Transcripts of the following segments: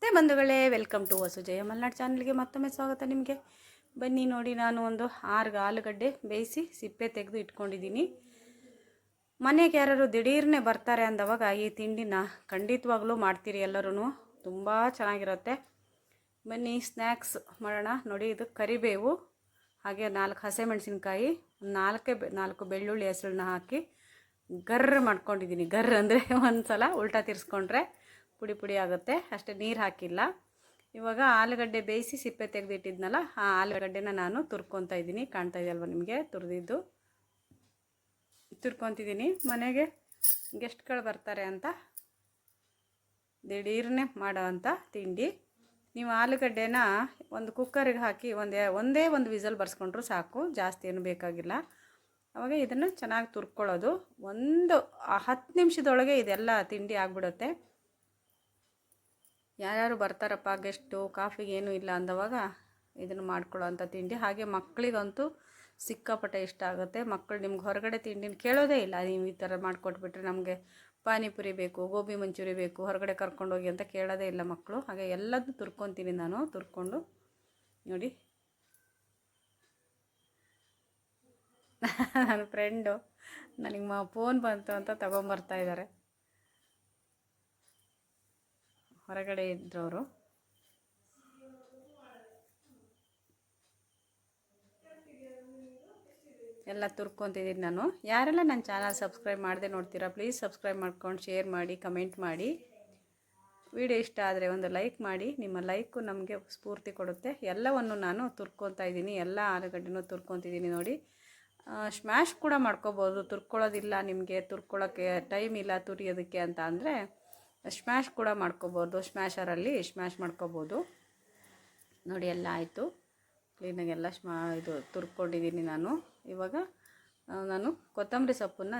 ನಮಸ್ತೆ ಬಂಧುಗಳೇ, welcome to ವಸುಜಯ Malnad ಚಾನಲ್ಗೆ ಮತ್ತೊಮ್ಮೆ ಸ್ವಾಗತ ನಿಮಗೆ. ಬನ್ನಿ ನೋಡಿ, ನಾನು ಒಂದು 6 ಆಲೂಗಡ್ಡೆ ಬೇಯಿಸಿ ಸಿಪ್ಪೆ ತೆಗೆದು ಇಟ್ಕೊಂಡಿದ್ದೀನಿ. ಮನೆಗೆ ಯಾರು ದಿಢೀರ್ನೆ ಬರ್ತಾರೆ ಅಂದವಾಗ ಈ ತಿಂಡಿನ ಖಂಡಿತವಾಗ್ಲೂ ಮಾಡ್ತೀರಿ ಎಲ್ಲರೂ. ತುಂಬ ಚೆನ್ನಾಗಿರುತ್ತೆ. ಬನ್ನಿ ಸ್ನ್ಯಾಕ್ಸ್ ಮಾಡೋಣ. ನೋಡಿ, ಇದು ಕರಿಬೇವು, ಹಾಗೆ 4 ಹಸಿಮೆಣಸಿನ್ಕಾಯಿ, 4 ಬೆಳ್ಳುಳ್ಳಿ ಹೆಸರನ್ನ ಹಾಕಿ ಗರ್ರ ಮಾಡ್ಕೊಂಡಿದ್ದೀನಿ. ಗರ್ರ ಅಂದರೆ ಒಂದು ಸಲ ಉಲ್ಟಾ ತಿರ್ಸ್ಕೊಂಡ್ರೆ ಪುಡಿ ಪುಡಿ ಆಗುತ್ತೆ, ಅಷ್ಟೇ. ನೀರು ಹಾಕಿಲ್ಲ. ಇವಾಗ ಆಲೂಗಡ್ಡೆ ಬೇಯಿಸಿ ಸಿಪ್ಪೆ ತೆಗೆದಿಟ್ಟಿದ್ನಲ್ಲ, ಆ ಆಲೂಗಡ್ಡೆನ ನಾನು ತುರ್ಕೊತಾ ಇದ್ದೀನಿ. ಕಾಣ್ತಾ ಇದೆಯಲ್ವ ನಿಮಗೆ? ತುರ್ಕೊತಿದ್ದೀನಿ. ಮನೆಗೆ ಗೆಸ್ಟ್ಗಳು ಬರ್ತಾರೆ ಅಂತ ದಿಢೀರ್ನೆ ಮಾಡೋ ಅಂಥ ತಿಂಡಿ. ನೀವು ಆಲೂಗಡ್ಡೆನ ಒಂದು ಕುಕ್ಕರಿಗೆ ಹಾಕಿ ಒಂದೇ ಒಂದು ವಿಸಲ್ ಬರ್ಸ್ಕೊಂಡ್ರು ಸಾಕು, ಜಾಸ್ತಿ ಏನು ಬೇಕಾಗಿಲ್ಲ. ಅವಾಗ ಇದನ್ನು ಚೆನ್ನಾಗಿ ತುರ್ಕೊಳ್ಳೋದು. ಒಂದು 10 ನಿಮಿಷದೊಳಗೆ ಇದೆಲ್ಲ ತಿಂಡಿ ಆಗಿಬಿಡುತ್ತೆ. ಯಾರ್ಯಾರು ಬರ್ತಾರಪ್ಪ ಗೆಸ್ಟು, ಕಾಫಿಗೆ ಏನೂ ಇಲ್ಲ ಅಂದವಾಗ ಇದನ್ನು ಮಾಡ್ಕೊಳ್ಳೋ ಅಂಥ ತಿಂಡಿ. ಹಾಗೆ ಮಕ್ಕಳಿಗಂತೂ ಸಿಕ್ಕಾಪಟ್ಟೆ ಇಷ್ಟ ಆಗುತ್ತೆ. ಮಕ್ಕಳು ನಿಮ್ಗೆ ಹೊರಗಡೆ ತಿಂಡಿನ ಕೇಳೋದೇ ಇಲ್ಲ. ನೀವು ಈ ಥರ ಮಾಡಿಕೊಟ್ಬಿಟ್ರೆ ನಮಗೆ ಪಾನಿಪುರಿ ಬೇಕು, ಗೋಬಿ ಮಂಚೂರಿ ಬೇಕು, ಹೊರಗಡೆ ಕರ್ಕೊಂಡೋಗಿ ಅಂತ ಕೇಳೋದೇ ಇಲ್ಲ ಮಕ್ಕಳು. ಹಾಗೆ ಎಲ್ಲದೂ ತುರ್ಕೊತೀನಿ ನಾನು. ತುರ್ಕೊಂಡು ನೋಡಿ, ನನ್ನ ಫ್ರೆಂಡು ನನಗೆ ಫೋನ್ ಬಂತು ಅಂತ ತಗೊಂಬರ್ತಾ ಇದ್ದಾರೆ. ಹೊರಗಡೆ ಇದ್ದವರು. ಎಲ್ಲ ತುರ್ಕೊತಿದ್ದೀನಿ ನಾನು. ಯಾರೆಲ್ಲ ನನ್ನ ಚಾನಲ್ ಸಬ್ಸ್ಕ್ರೈಬ್ ಮಾಡದೆ ನೋಡ್ತೀರಾ, ಪ್ಲೀಸ್ ಸಬ್ಸ್ಕ್ರೈಬ್ ಮಾಡ್ಕೊಂಡು ಶೇರ್ ಮಾಡಿ, ಕಮೆಂಟ್ ಮಾಡಿ. ವಿಡಿಯೋ ಇಷ್ಟ ಆದರೆ ಒಂದು ಲೈಕ್ ಮಾಡಿ. ನಿಮ್ಮ ಲೈಕು ನಮಗೆ ಸ್ಫೂರ್ತಿ ಕೊಡುತ್ತೆ. ಎಲ್ಲವನ್ನು ನಾನು ತುರ್ಕೊತಾ ಇದ್ದೀನಿ. ಎಲ್ಲ ಆಲೂಗಡ್ಡೆನೂ ತುರ್ಕೊತಿದ್ದೀನಿ ನೋಡಿ. ಸ್ಮ್ಯಾಶ್ ಕೂಡ ಮಾಡ್ಕೋಬೋದು. ತುರ್ಕೊಳ್ಳೋದಿಲ್ಲ, ನಿಮಗೆ ತುರ್ಕೊಳ್ಳೋಕ್ಕೆ ಟೈಮ್ ಇಲ್ಲ ತುರಿಯೋದಕ್ಕೆ ಅಂತ ಅಂದರೆ ಸ್ಮ್ಯಾಶ್ ಕೂಡ ಮಾಡ್ಕೋಬೋದು. ಸ್ಮ್ಯಾಶರಲ್ಲಿ ಸ್ಮ್ಯಾಶ್ ಮಾಡ್ಕೋಬೋದು. ನೋಡಿ, ಎಲ್ಲ ಆಯಿತು. ಕ್ಲೀನಾಗೆಲ್ಲ ತುರ್ಕೊಂಡಿದ್ದೀನಿ ನಾನು. ಇವಾಗ ನಾನು ಕೊತ್ತಂಬರಿ ಸೊಪ್ಪನ್ನು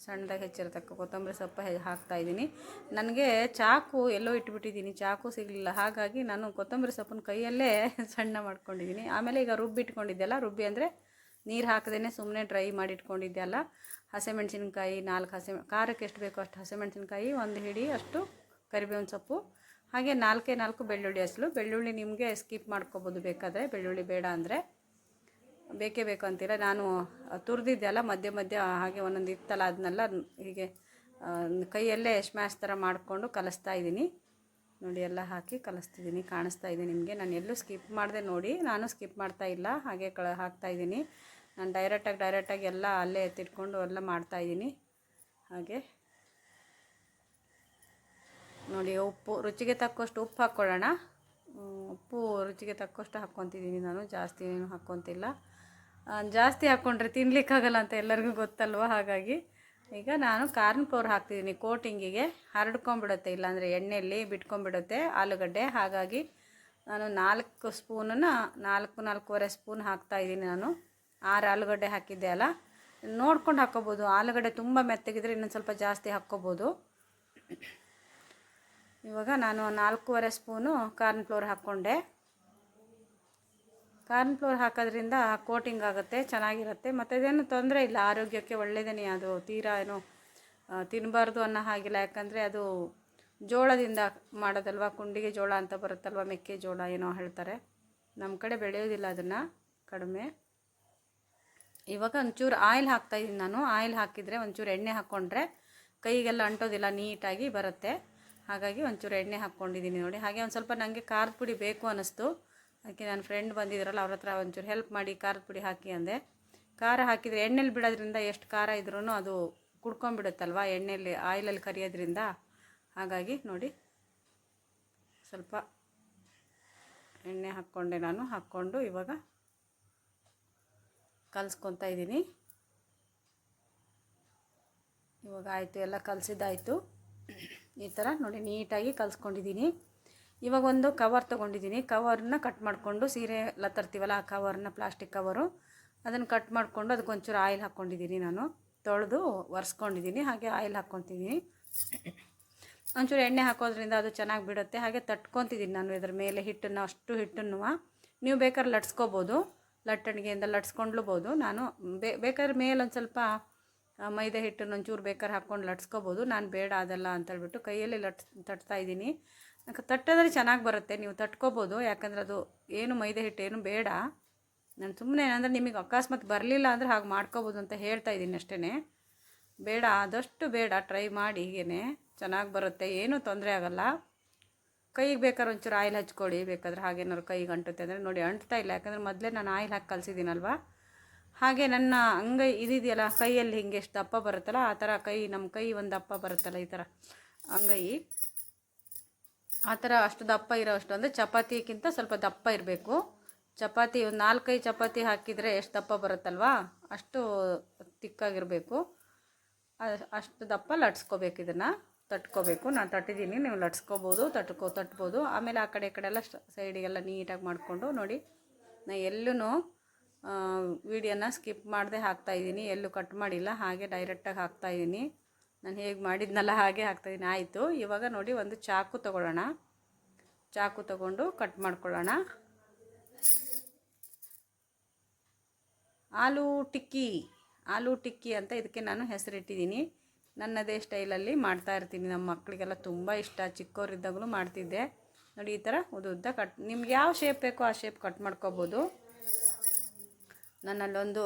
ಸಣ್ಣದಾಗಿ ಹೆಚ್ಚಿರತಕ್ಕ ಕೊತ್ತಂಬರಿ ಸೊಪ್ಪು ಹಾಕ್ತಾಯಿದ್ದೀನಿ. ನನಗೆ ಚಾಕು ಎಲ್ಲೋ ಇಟ್ಬಿಟ್ಟಿದ್ದೀನಿ, ಚಾಕು ಸಿಗಲಿಲ್ಲ. ಹಾಗಾಗಿ ನಾನು ಕೊತ್ತಂಬರಿ ಸೊಪ್ಪನ್ನು ಕೈಯಲ್ಲೇ ಸಣ್ಣ ಮಾಡ್ಕೊಂಡಿದ್ದೀನಿ. ಆಮೇಲೆ ಈಗ ರುಬ್ಬಿಟ್ಕೊಂಡಿದ್ದೆಲ್ಲ, ರುಬ್ಬಿ ಅಂದರೆ ನೀರು ಹಾಕದೇ ಸುಮ್ಮನೆ ಡ್ರೈ ಮಾಡಿ ಇಟ್ಕೊಂಡಿದ್ದೆ ಅಲ್ಲ. ಹಸಿಮೆಣಸಿನ್ಕಾಯಿ 4 ಖಾರಕ್ಕೆ ಎಷ್ಟು ಬೇಕೋ ಅಷ್ಟು ಹಸಿಮೆಣಸಿನ್ಕಾಯಿ, 1 ಹಿಡಿ ಅಷ್ಟು ಕರಿಬೇವಿನ ಸೊಪ್ಪು, ಹಾಗೆ 4 ಬೆಳ್ಳುಳ್ಳಿ ಹೆಸರು. ಬೆಳ್ಳುಳ್ಳಿ ನಿಮಗೆ ಸ್ಕಿಪ್ ಮಾಡ್ಕೋಬೋದು ಬೇಕಾದರೆ, ಬೆಳ್ಳುಳ್ಳಿ ಬೇಡ ಅಂದರೆ. ಬೇಕೇ ಬೇಕು ಅಂತೀರ. ನಾನು ತುರಿದಿದ್ದೆ ಅಲ್ಲ ಮಧ್ಯೆ ಮಧ್ಯೆ, ಹಾಗೆ ಒಂದೊಂದು ಇತ್ತಲ್ಲ, ಅದನ್ನೆಲ್ಲ ಹೀಗೆ ಕೈಯಲ್ಲೇ ಸ್ಮ್ಯಾಶ್ ಥರ ಮಾಡಿಕೊಂಡು ಕಲಿಸ್ತಾ ಇದ್ದೀನಿ. ನೋಡಿ, ಎಲ್ಲ ಹಾಕಿ ಕಲಿಸ್ತಿದ್ದೀನಿ. ಕಾಣಿಸ್ತಾ ಇದೆ ನಿಮಗೆ. ನಾನು ಎಲ್ಲೂ ಸ್ಕಿಪ್ ಮಾಡಿದೆ ನೋಡಿ. ನಾನು ಸ್ಕಿಪ್ ಮಾಡ್ತಾ ಇಲ್ಲ, ಹಾಗೆ ಹಾಕ್ತಾಯಿದ್ದೀನಿ. ನಾನು ಡೈರೆಕ್ಟಾಗಿ ಎಲ್ಲ ಅಲ್ಲೇ ಎತ್ತಿಟ್ಕೊಂಡು ಎಲ್ಲ ಮಾಡ್ತಾಯಿದ್ದೀನಿ. ಹಾಗೆ ನೋಡಿ, ಉಪ್ಪು ರುಚಿಗೆ ತಕ್ಕಷ್ಟು ಉಪ್ಪು ಹಾಕ್ಕೊಳ್ಳೋಣ. ಉಪ್ಪು ರುಚಿಗೆ ತಕ್ಕಷ್ಟು ಹಾಕ್ಕೊತಿದ್ದೀನಿ ನಾನು, ಜಾಸ್ತಿ ಏನು ಹಾಕ್ಕೊತಿಲ್ಲ. ಜಾಸ್ತಿ ಹಾಕ್ಕೊಂಡ್ರೆ ತಿನ್ಲಿಕ್ಕಾಗಲ್ಲ ಅಂತ ಎಲ್ಲರಿಗೂ ಗೊತ್ತಲ್ವ. ಹಾಗಾಗಿ ಈಗ ನಾನು ಕಾರ್ನ್ ಫ್ಲೋರ್ ಹಾಕ್ತಿದ್ದೀನಿ. ಕೋಟಿಂಗಿಗೆ ಹರಡ್ಕೊಂಬಿಡುತ್ತೆ, ಇಲ್ಲಾಂದರೆ ಎಣ್ಣೆಯಲ್ಲಿ ಬಿಟ್ಕೊಂಡ್ಬಿಡುತ್ತೆ ಆಲೂಗಡ್ಡೆ. ಹಾಗಾಗಿ ನಾನು 4 ಸ್ಪೂನನ್ನು 4-4.25 ಸ್ಪೂನ್ ಹಾಕ್ತಾಯಿದ್ದೀನಿ ನಾನು. 6 ಆಲೂಗಡ್ಡೆ ಹಾಕಿದ್ದೆ ಅಲ್ಲ, ನೋಡ್ಕೊಂಡು ಹಾಕ್ಕೋಬೋದು. ಆಲೂಗಡ್ಡೆ ತುಂಬ ಮೆತ್ತಗಿದ್ರೆ ಇನ್ನೊಂದು ಸ್ವಲ್ಪ ಜಾಸ್ತಿ ಹಾಕ್ಕೋಬೋದು. ಇವಾಗ ನಾನು 4.25 ಸ್ಪೂನು ಕಾರ್ನ್ ಫ್ಲೋರ್ ಹಾಕ್ಕೊಂಡೆ. ಕಾರ್ನ್ ಫ್ಲೋರ್ ಹಾಕೋದ್ರಿಂದ ಕೋಟಿಂಗ್ ಆಗುತ್ತೆ, ಚೆನ್ನಾಗಿರುತ್ತೆ. ಮತ್ತು ಇದೇನು ತೊಂದರೆ ಇಲ್ಲ, ಆರೋಗ್ಯಕ್ಕೆ ಒಳ್ಳೆಯದೇ. ಅದು ತೀರಾ ಏನೋ ತಿನ್ನಬಾರ್ದು ಅನ್ನೋ ಹಾಗಿಲ್ಲ. ಯಾಕಂದರೆ ಅದು ಜೋಳದಿಂದ ಮಾಡೋದಲ್ವ, ಕುಂಡಿಗೆ ಜೋಳ ಅಂತ ಬರುತ್ತಲ್ವ, ಮೆಕ್ಕೆಜೋಳ ಏನೋ ಹೇಳ್ತಾರೆ. ನಮ್ಮ ಕಡೆ ಬೆಳೆಯೋದಿಲ್ಲ ಅದನ್ನು, ಕಡಿಮೆ. ಇವಾಗ ಒಂಚೂರು ಆಯಿಲ್ ಹಾಕ್ತಾಯಿದ್ದೀನಿ ನಾನು. ಆಯಿಲ್ ಹಾಕಿದರೆ ಒಂಚೂರು ಎಣ್ಣೆ ಹಾಕ್ಕೊಂಡ್ರೆ ಕೈಗೆಲ್ಲ ಅಂಟೋದಿಲ್ಲ, ನೀಟಾಗಿ ಬರುತ್ತೆ. ಹಾಗಾಗಿ ಒಂಚೂರು ಎಣ್ಣೆ ಹಾಕ್ಕೊಂಡಿದ್ದೀನಿ ನೋಡಿ. ಹಾಗೆ ಒಂದು ಸ್ವಲ್ಪ ನನಗೆ ಖಾರದ ಪುಡಿ ಬೇಕು ಅನ್ನಿಸ್ತು. ಅದಕ್ಕೆ ನನ್ನ ಫ್ರೆಂಡ್ ಬಂದಿದ್ರಲ್ಲ, ಅವ್ರ ಹತ್ರ ಒಂಚೂರು ಹೆಲ್ಪ್ ಮಾಡಿ ಖಾರದ ಪುಡಿ ಹಾಕಿ ಅಂದೆ. ಖಾರ ಹಾಕಿದರೆ ಎಣ್ಣೆಲಿ ಬಿಡೋದ್ರಿಂದ ಎಷ್ಟು ಖಾರ ಇದ್ರೂ ಅದು ಕುಡ್ಕೊಂಬಿಡುತ್ತಲ್ವ, ಎಣ್ಣೆಯಲ್ಲಿ ಆಯಿಲಲ್ಲಿ ಕರಿಯೋದ್ರಿಂದ. ಹಾಗಾಗಿ ನೋಡಿ, ಸ್ವಲ್ಪ ಎಣ್ಣೆ ಹಾಕ್ಕೊಂಡೆ ನಾನು. ಹಾಕ್ಕೊಂಡು ಇವಾಗ ಕಲಿಸ್ಕೊತಾ ಇದ್ದೀನಿ. ಇವಾಗ ಆಯಿತು, ಎಲ್ಲ ಕಲಸಿದ್ದಾಯಿತು. ಈ ಥರ ನೋಡಿ ನೀಟಾಗಿ ಕಲಿಸ್ಕೊಂಡಿದ್ದೀನಿ. ಇವಾಗ ಒಂದು ಕವರ್ ತೊಗೊಂಡಿದ್ದೀನಿ. ಕವರನ್ನ ಕಟ್ ಮಾಡಿಕೊಂಡು, ಸೀರೆ ಎಲ್ಲ ತರ್ತೀವಲ್ಲ ಆ ಕವರನ್ನ, ಪ್ಲಾಸ್ಟಿಕ್ ಕವರು, ಅದನ್ನು ಕಟ್ ಮಾಡಿಕೊಂಡು ಅದಕ್ಕೊಂಚೂರು ಆಯಿಲ್ ಹಾಕ್ಕೊಂಡಿದ್ದೀನಿ ನಾನು. ತೊಳೆದು ಒರೆಸ್ಕೊಂಡಿದ್ದೀನಿ. ಹಾಗೆ ಆಯಿಲ್ ಹಾಕ್ಕೊತಿದ್ದೀನಿ. ಒಂಚೂರು ಎಣ್ಣೆ ಹಾಕೋದ್ರಿಂದ ಅದು ಚೆನ್ನಾಗಿ ಬಿಡುತ್ತೆ. ಹಾಗೆ ತಟ್ಕೊತಿದ್ದೀನಿ ನಾನು ಇದ್ರ ಮೇಲೆ ಹಿಟ್ಟನ್ನು, ಅಷ್ಟು ಹಿಟ್ಟನ್ನು ನೀವು ಬೇಕಾದ್ರೆ ಲಟ್ಸ್ಕೊಬೋದು, ಲಟ್ಟಣಿಗೆಯಿಂದ ಲಟ್ಸ್ಕೊಂಡ್ಲೂಬೋದು. ನಾನು ಬೇಕಾದ್ರೆ ಮೇಲೆ ಒಂದು ಸ್ವಲ್ಪ ಮೈದಾ ಹಿಟ್ಟನ್ನು ಒಂಚೂರು ಬೇಕಾದ್ರೆ ಹಾಕ್ಕೊಂಡು ಲಟ್ಸ್ಕೊಬೋದು. ನಾನು ಬೇಡ ಅದೆಲ್ಲ ಅಂತೇಳ್ಬಿಟ್ಟು ಕೈಯಲ್ಲಿ ತಟ್ತಾ ಇದ್ದೀನಿ. ತಟ್ಟೋದ್ರೆ ಚೆನ್ನಾಗಿ ಬರುತ್ತೆ, ನೀವು ತಟ್ಕೋಬೋದು. ಯಾಕಂದರೆ ಅದು ಏನು ಮೈದಾ ಹಿಟ್ಟು ಏನು ಬೇಡ. ನಾನು ಸುಮ್ಮನೆ ಏನಂದರೆ ನಿಮಗೆ ಅಕಸ್ಮಾತ್ ಬರಲಿಲ್ಲ ಅಂದರೆ ಹಾಗೆ ಮಾಡ್ಕೋಬೋದು ಅಂತ ಹೇಳ್ತಾ ಇದ್ದೀನಿ ಅಷ್ಟೇ. ಬೇಡ, ಆದಷ್ಟು ಬೇಡ, ಟ್ರೈ ಮಾಡಿ, ಹೀಗೇ ಚೆನ್ನಾಗಿ ಬರುತ್ತೆ, ಏನೂ ತೊಂದರೆ ಆಗೋಲ್ಲ. ಕೈಗೆ ಬೇಕಾದ್ರೆ ಒಂಚೂರು ಆಯಿಲ್ ಹಚ್ಕೊಳ್ಳಿ, ಬೇಕಾದ್ರೆ ಹಾಗೇನಾದ್ರು ಕೈಗೆ ಅಂಟುತ್ತೆ ಅಂದರೆ. ನೋಡಿ ಅಂಟ್ತಾ ಇಲ್ಲ, ಯಾಕಂದರೆ ಮೊದಲೇ ನಾನು ಆಯಿಲ್ ಹಾಕಿ ಕಲಿಸಿದ್ದೀನಲ್ವ. ಹಾಗೆ ನನ್ನ ಅಂಗೈ ಇದೆಯಲ್ಲ, ಕೈಯಲ್ಲಿ ಹಿಂಗೆ ಎಷ್ಟು ದಪ್ಪ ಬರುತ್ತಲ್ಲ ಆ ಥರ ನಮ್ಮ ಕೈ ಒಂದು ದಪ್ಪ ಬರುತ್ತಲ್ಲ ಈ ಥರ ಅಂಗೈ, ಆ ಥರ ಅಷ್ಟು ದಪ್ಪ ಇರೋಷ್ಟು, ಅಂದರೆ ಚಪಾತಿಗಿಂತ ಸ್ವಲ್ಪ ದಪ್ಪ ಇರಬೇಕು. ಚಪಾತಿ ಒಂದು 4-5 ಚಪಾತಿ ಹಾಕಿದರೆ ಎಷ್ಟು ದಪ್ಪ ಬರುತ್ತಲ್ವಾ, ಅಷ್ಟು ತಿಕ್ಕಾಗಿರಬೇಕು. ಅಷ್ಟು ದಪ್ಪ ಲಟ್ಸ್ಕೋಬೇಕು, ಇದನ್ನು ತಟ್ಕೋಬೇಕು. ನಾನು ತಟ್ಟಿದ್ದೀನಿ, ನೀವು ಲಟ್ಸ್ಕೋಬೋದು, ತಟ್ಬೋದು. ಆಮೇಲೆ ಆ ಕಡೆ ಈ ಕಡೆ ಎಲ್ಲ ಸೈಡಿಗೆಲ್ಲ ನೀಟಾಗಿ ಮಾಡಿಕೊಂಡು ನೋಡಿ. ನಾನು ಎಲ್ಲೂ ವೀಡಿಯೋನ ಸ್ಕಿಪ್ ಮಾಡದೆ ಹಾಕ್ತಾಯಿದ್ದೀನಿ, ಎಲ್ಲೂ ಕಟ್ ಮಾಡಿಲ್ಲ, ಹಾಗೆ ಡೈರೆಕ್ಟಾಗಿ ಹಾಕ್ತಾಯಿದ್ದೀನಿ. ನಾನು ಹೇಗೆ ಮಾಡಿದ್ನಲ್ಲ ಹಾಗೆ ಹಾಕ್ತಾಯಿದ್ದೀನಿ. ಆಯಿತು, ಇವಾಗ ನೋಡಿ ಒಂದು ಚಾಕು ತೊಗೊಳ್ಳೋಣ. ಚಾಕು ತೊಗೊಂಡು ಕಟ್ ಮಾಡ್ಕೊಳ್ಳೋಣ. ಆಲೂ ಟಿಕ್ಕಿ ಅಂತ ಇದಕ್ಕೆ ನಾನು ಹೆಸರಿಟ್ಟಿದ್ದೀನಿ. ನನ್ನದೇ ಸ್ಟೈಲಲ್ಲಿ ಮಾಡ್ತಾಯಿರ್ತೀನಿ. ನಮ್ಮ ಮಕ್ಕಳಿಗೆಲ್ಲ ತುಂಬ ಇಷ್ಟ, ಚಿಕ್ಕವರಿದ್ದಾಗಲೂ ಮಾಡ್ತಿದ್ದೆ. ನೋಡಿ ಈ ಥರ ಉದ್ದ ಕಟ್, ನಿಮ್ಗೆ ಯಾವ ಶೇಪ್ ಬೇಕೋ ಆ ಶೇಪ್ ಕಟ್ ಮಾಡ್ಕೋಬೋದು. ನನ್ನಲ್ಲೊಂದು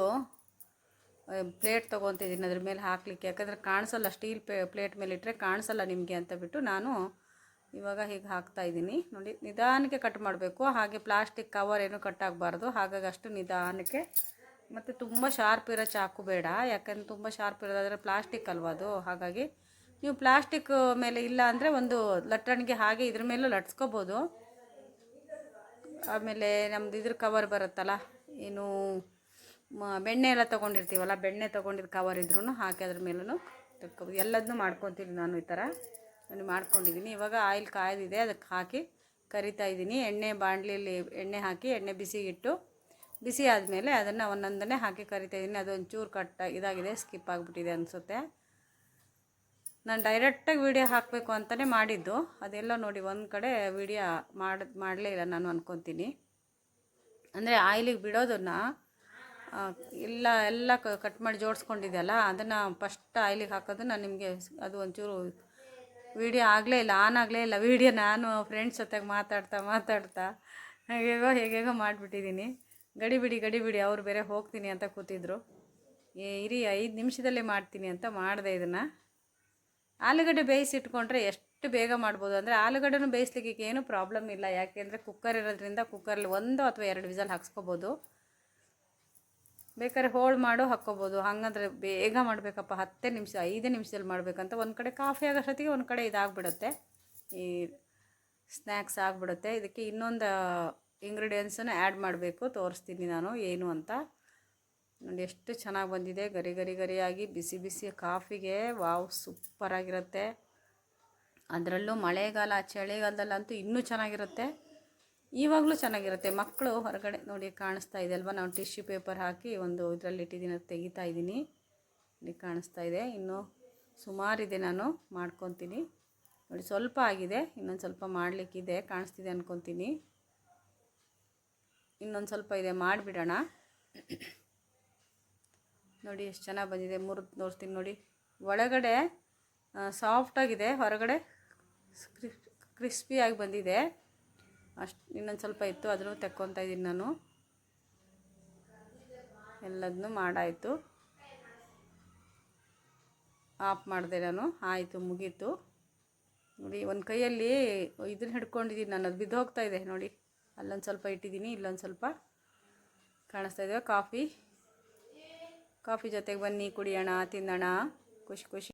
ಪ್ಲೇಟ್ ತೊಗೊತಿದ್ದೀನಿ, ಅದ್ರ ಮೇಲೆ ಹಾಕಲಿಕ್ಕೆ, ಯಾಕಂದರೆ ಕಾಣಿಸಲ್ಲ, ಸ್ಟೀಲ್ ಪ್ಲೇಟ್ ಮೇಲೆ ಇಟ್ಟರೆ ಕಾಣಿಸಲ್ಲ ನಿಮಗೆ ಅಂತ ಬಿಟ್ಟು ನಾನು ಇವಾಗ ಹೀಗೆ ಹಾಕ್ತಾಯಿದ್ದೀನಿ. ನೋಡಿ ನಿಧಾನಕ್ಕೆ ಕಟ್ ಮಾಡಬೇಕು, ಹಾಗೆ ಪ್ಲಾಸ್ಟಿಕ್ ಕವರ್ ಏನು ಕಟ್ ಆಗಬಾರ್ದು. ಹಾಗಾಗಿ ಅಷ್ಟು ನಿಧಾನಕ್ಕೆ. ಮತ್ತು ತುಂಬ ಶಾರ್ಪ್ ಇರೋ ಚಾಕು ಬೇಡ, ಯಾಕಂದರೆ ತುಂಬ ಶಾರ್ಪ್ ಇರೋದಾದರೆ ಪ್ಲಾಸ್ಟಿಕ್ ಅಲ್ವ ಅದು. ಹಾಗಾಗಿ ನೀವು ಪ್ಲಾಸ್ಟಿಕ್ ಮೇಲೆ ಇಲ್ಲ ಅಂದರೆ ಒಂದು ಲಟ್ಟಣಿಗೆ ಹಾಗೆ ಇದ್ರ ಮೇಲೂ ಲಟ್ಸ್ಕೋಬೋದು. ಆಮೇಲೆ ನಮ್ಮದು ಇದ್ರ ಕವರ್ ಬರುತ್ತಲ್ಲ, ಏನು ಬೆಣ್ಣೆ ಎಲ್ಲ ತೊಗೊಂಡಿರ್ತೀವಲ್ಲ, ಬೆಣ್ಣೆ ತೊಗೊಂಡಿದ್ದು ಕವರ್ ಇದ್ರೂ ಹಾಕಿ ಅದ್ರ ಮೇಲೂ ತಕ್ಕೋಬೋದು. ಎಲ್ಲದನ್ನೂ ಮಾಡ್ಕೊತೀನಿ ನಾನು ಈ ಥರ ಮಾಡ್ಕೊಂಡಿದ್ದೀನಿ. ಇವಾಗ ಆಯಿಲ್ ಕಾಯ್ದಿದೆ, ಅದಕ್ಕೆ ಹಾಕಿ ಕರಿತಾ ಇದ್ದೀನಿ. ಬಾಣಲಿಯಲ್ಲಿ ಎಣ್ಣೆ ಹಾಕಿ ಎಣ್ಣೆ ಬಿಸಿಗಿಟ್ಟು, ಬಿಸಿ ಆದಮೇಲೆ ಅದನ್ನು ಒಂದೊಂದನ್ನೇ ಹಾಕಿ ಕರಿತಾಯಿದ್ದೀನಿ. ಅದೊಂಚೂರು ಇದಾಗಿದೆ, ಸ್ಕಿಪ್ ಆಗಿಬಿಟ್ಟಿದೆ ಅನಿಸುತ್ತೆ. ನಾನು ಡೈರೆಕ್ಟಾಗಿ ವೀಡಿಯೋ ಹಾಕಬೇಕು ಅಂತಲೇ ಮಾಡಿದ್ದು, ಅದೆಲ್ಲ ನೋಡಿ ಒಂದು ಕಡೆ ವೀಡಿಯೋ ಮಾಡಲೇ ಇಲ್ಲ ನಾನು ಅಂದ್ಕೊತೀನಿ. ಅಂದರೆ ಆಯಿಲಿಗೆ ಬಿಡೋದನ್ನು ಎಲ್ಲ ಕಟ್ ಮಾಡಿ ಜೋಡಿಸ್ಕೊಂಡಿದ್ದೆಲ್ಲ ಅದನ್ನು ಫಸ್ಟ್ ಆಯಿಲಿಗೆ ಹಾಕೋದು ನಾನು ನಿಮಗೆ, ಅದು ಒಂಚೂರು ವೀಡಿಯೋ ಆಗಲೇ ಇಲ್ಲ, ಆನ್ ಆಗಲೇ ಇಲ್ಲ ವೀಡಿಯೋ. ನಾನು ಫ್ರೆಂಡ್ಸ್ ಜೊತೆಗೆ ಮಾತಾಡ್ತಾ ಹೇಗೇಗೋ ಮಾಡಿಬಿಟ್ಟಿದ್ದೀನಿ. ಗಡಿಬಿಡಿ ಅವ್ರು ಬೇರೆ ಹೋಗ್ತೀನಿ ಅಂತ ಕೂತಿದ್ರು. ಇರಿ 5 ನಿಮಿಷದಲ್ಲೇ ಮಾಡ್ತೀನಿ ಅಂತ ಮಾಡಿದೆ ಇದನ್ನು. ಆಲೂಗಡ್ಡೆ ಬೇಯಿಸಿಟ್ಕೊಂಡ್ರೆ ಎಷ್ಟು ಬೇಗ ಮಾಡ್ಬೋದು. ಅಂದರೆ ಆಲೂಗಡ್ಡೆನೂ ಬೇಯಿಸ್ಲಿಕ್ಕೆ ಏನೂ ಪ್ರಾಬ್ಲಮ್ ಇಲ್ಲ, ಯಾಕೆಂದರೆ ಕುಕ್ಕರ್ ಇರೋದ್ರಿಂದ ಕುಕ್ಕರಲ್ಲಿ 1 ಅಥವಾ 2 ವಿಸಲ್ ಹಾಕ್ಸ್ಕೊಬೋದು. ಬೇಕಾದ್ರೆ ಹೋಳು ಮಾಡೋ ಹಾಕ್ಕೋಬೋದು. ಹಾಗಂದ್ರೆ ಬೇಗ ಮಾಡಬೇಕಪ್ಪ, 10 ನಿಮಿಷ 5 ನಿಮಿಷದಲ್ಲಿ ಮಾಡಬೇಕಂತ ಒಂದು ಕಡೆ ಕಾಫಿ ಆಗೋಷ್ಟೊತ್ತಿಗೆ ಒಂದು ಕಡೆ ಇದಾಗ್ಬಿಡುತ್ತೆ, ಈ ಸ್ನ್ಯಾಕ್ಸ್ ಆಗಿಬಿಡುತ್ತೆ. ಇದಕ್ಕೆ ಇನ್ನೊಂದು ಇಂಗ್ರೀಡಿಯೆಂಟ್ಸನ್ನು ಆ್ಯಡ್ ಮಾಡಬೇಕು, ತೋರಿಸ್ತೀನಿ ನಾನು ಏನು ಅಂತ. ನೋಡಿ ಎಷ್ಟು ಚೆನ್ನಾಗಿ ಬಂದಿದೆ, ಗರಿಯಾಗಿ ಬಿಸಿ ಕಾಫಿಗೆ. ವಾವ್, ಸೂಪರಾಗಿರುತ್ತೆ. ಅದರಲ್ಲೂ ಮಳೆಗಾಲ ಚಳಿಗಾಲದಲ್ಲಂತೂ ಇನ್ನೂ ಚೆನ್ನಾಗಿರುತ್ತೆ, ಇವಾಗಲೂ ಚೆನ್ನಾಗಿರುತ್ತೆ. ಮಕ್ಕಳು ಹೊರಗಡೆ ನೋಡಿ ಕಾಣಿಸ್ತಾ ಇದೆ ಅಲ್ವಾ, ನಾವು ಟಿಶ್ಯೂ ಪೇಪರ್ ಹಾಕಿ ಒಂದು ಇದರಲ್ಲಿ ಇಟ್ಟಿದ್ದೀನಿ, ಅದು ತೆಗಿತಾ ಇದ್ದೀನಿ. ಇಲ್ಲಿ ಕಾಣಿಸ್ತಾ ಇದೆ, ಇನ್ನೂ ಸುಮಾರಿದೆ, ನಾನು ಮಾಡ್ಕೊತೀನಿ. ನೋಡಿ ಸ್ವಲ್ಪ ಆಗಿದೆ, ಇನ್ನೊಂದು ಸ್ವಲ್ಪ ಮಾಡಲಿಕ್ಕಿದೆ, ಕಾಣಿಸ್ತಿದೆ ಅಂದ್ಕೊತೀನಿ. ಇನ್ನೊಂದು ಸ್ವಲ್ಪ ಇದೆ, ಮಾಡಿಬಿಡೋಣ. ನೋಡಿ ಎಷ್ಟು ಚೆನ್ನಾಗಿ ಬಂದಿದೆ, ಮುರಿದು ತೋರಿಸ್ತೀನಿ ನೋಡಿ. ಒಳಗಡೆ ಸಾಫ್ಟಾಗಿದೆ, ಹೊರಗಡೆ ಕ್ರಿಸ್ಪಿಯಾಗಿ ಬಂದಿದೆ. ಇನ್ನೊಂದು ಸ್ವಲ್ಪ ಇತ್ತು, ಅದನ್ನು ತೆಕ್ಕೊತಾ ಇದ್ದೀನಿ ನಾನು. ಎಲ್ಲದನ್ನೂ ಮಾಡಾಯಿತು, ಆಫ್ ಮಾಡಿದೆ ನಾನು. ಆಯಿತು, ಮುಗೀತು. ನೋಡಿ ಒಂದು ಕೈಯಲ್ಲಿ ಇದನ್ನ ಹಿಡ್ಕೊಂಡಿದ್ದೀನಿ ನಾನು, ಅದು ಬಿದ್ದು ಹೋಗ್ತಾ ಇದೆ ನೋಡಿ. ಅಲ್ಲೊಂದು ಸ್ವಲ್ಪ ಇಟ್ಟಿದ್ದೀನಿ, ಇಲ್ಲೊಂದು ಸ್ವಲ್ಪ ಕಾಣಿಸ್ತಾ ಇದೆ. ಕಾಫಿ ಜೊತೆಗೆ ಬನ್ನಿ, ಕುಡಿಯೋಣ, ತಿನ್ನೋಣ, ಖುಷಿ